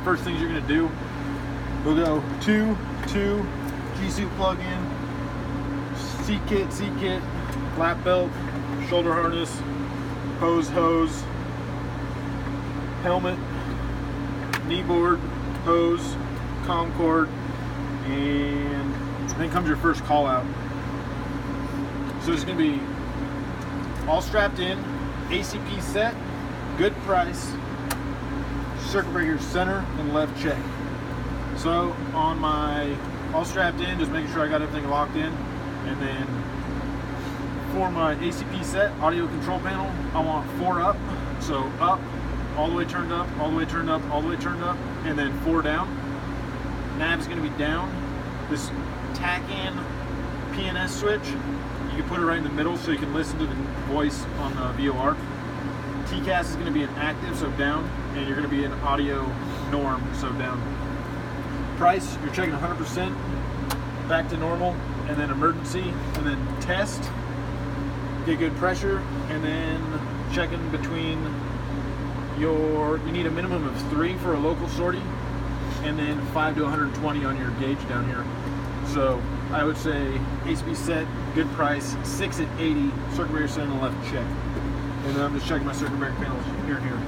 first things you're gonna do, we'll go 2, G-suit plug-in, seat kit, lap belt, shoulder harness, hose, helmet, knee board, hose, comm cord, and then comes your first call out. So it's gonna be all strapped in, ACP set, good price, circuit breaker center and left check. So on my all strapped in, just making sure I got everything locked in, and then for my ACP set, audio control panel, I want 4 up, so up, all the way turned up, all the way turned up, all the way turned up, and then 4 down. Nav is going to be down. This TACAN PNS switch, you can put it right in the middle so you can listen to the voice on the VOR. TCAS is going to be an active, so down, and you're going to be an audio norm, so down. Price, you're checking 100%, back to normal, and then emergency, and then test, get good pressure, and then checking between you need a minimum of 3 for a local sortie, and then 5 to 120 on your gauge down here. So I would say ACP set, good price, 6 at 80, circuit breaker center and left check. And then I'm just checking my circuit breaker panels here and here.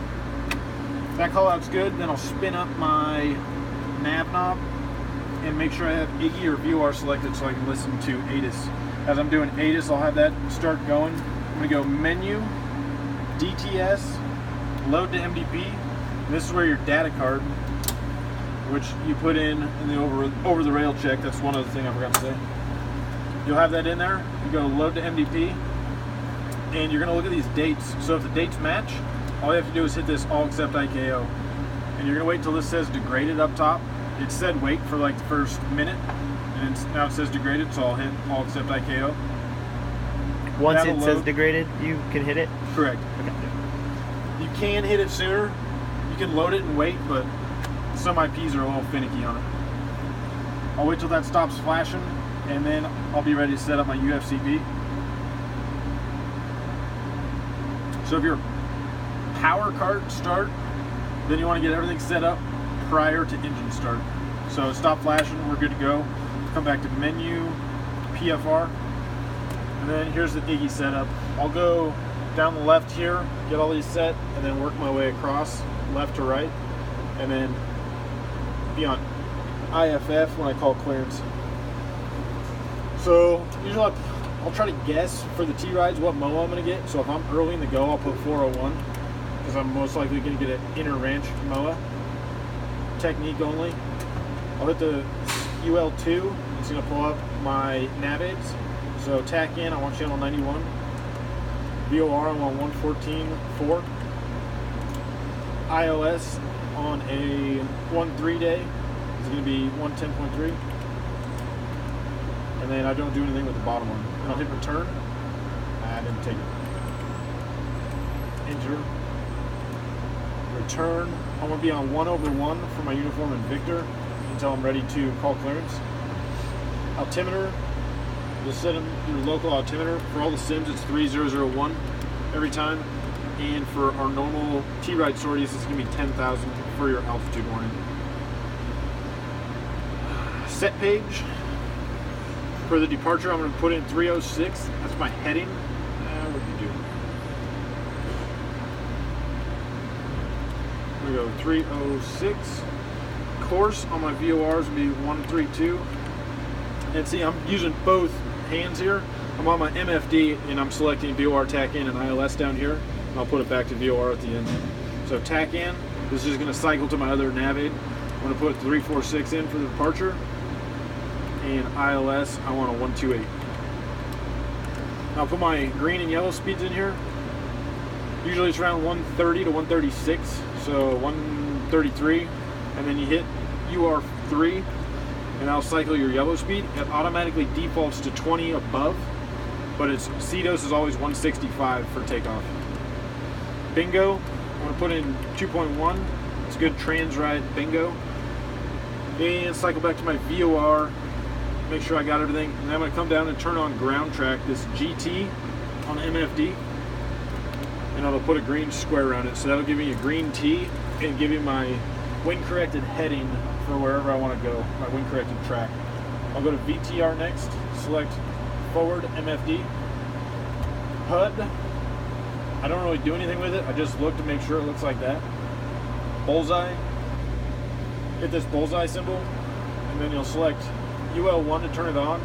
That call out's good, then I'll spin up my nav knob and make sure I have Iggy or VOR selected so I can listen to ATIS. As I'm doing ATIS, I'll have that start going. I'm gonna go menu, DTS, load to MDP. This is where your data card, which you put in the over the rail check. That's one other thing I forgot to say. You'll have that in there. You go load to MDP, and you're gonna look at these dates. So if the dates match, all you have to do is hit this all except IKO. And you're gonna wait until this says degraded up top. It said wait for like the first minute, and now it says degraded, so I'll hit all except IKO. Once it says degraded, you can hit it? Correct. Okay. You can hit it sooner. You can load it and wait, but some IPs are a little finicky on it. I'll wait till that stops flashing, and then I'll be ready to set up my UFCP. So if your power card start, then you want to get everything set up prior to engine start. So stop flashing, we're good to go. Come back to menu, PFR, and then here's the Iggy setup. I'll go down the left here, get all these set, and then work my way across left to right, and then be on IFF when I call clearance. So usually I'll try to guess for the T-rides what MOA I'm going to get. So if I'm early in the go, I'll put 401 because I'm most likely going to get an inner ranch MOA. Technique only. I'll hit the UL2. It's going to pull up my nav aids. So tack in, I want channel 91. VOR, I want 114.4. ILS on a 1-3 day is going to be 110.3. And then I don't do anything with the bottom one. And I'll hit return. I didn't take it. Enter. Return. I'm going to be on 1/1 for my uniform and Victor until I'm ready to call clearance. Altimeter. You'll set your local altimeter. For all the sims, it's 3001 every time. And for our normal T-ride sorties, it's going to be 10,000 for your altitude warning. Set page. For the departure, I'm going to put in 306. That's my heading. What did you do? We go 306. Course on my VORs would be 132. And see, I'm using both hands here. I'm on my MFD and I'm selecting VOR tack in and ILS down here. And I'll put it back to VOR at the end. So tack in. This is going to cycle to my other nav aid. I'm going to put 346 in for the departure. And ILS, I want a 128. I'll put my green and yellow speeds in here. Usually it's around 130 to 136, so 133, and then you hit UR3, and that'll cycle your yellow speed. It automatically defaults to 20 above, but its CDOS is always 165 for takeoff. Bingo, I'm going to put in 2.1. It's good trans ride bingo. And cycle back to my VOR. Make sure I got everything, and I'm going to come down and turn on ground track, this GT on MFD, and I'll put a green square around it. So that'll give me a green T and give me my wind corrected heading for wherever I want to go, my wind corrected track. I'll go to VTR next, select forward MFD. HUD, I don't really do anything with it, I just look to make sure it looks like that. Bullseye, hit this bullseye symbol, and then you'll select UL1 to turn it on.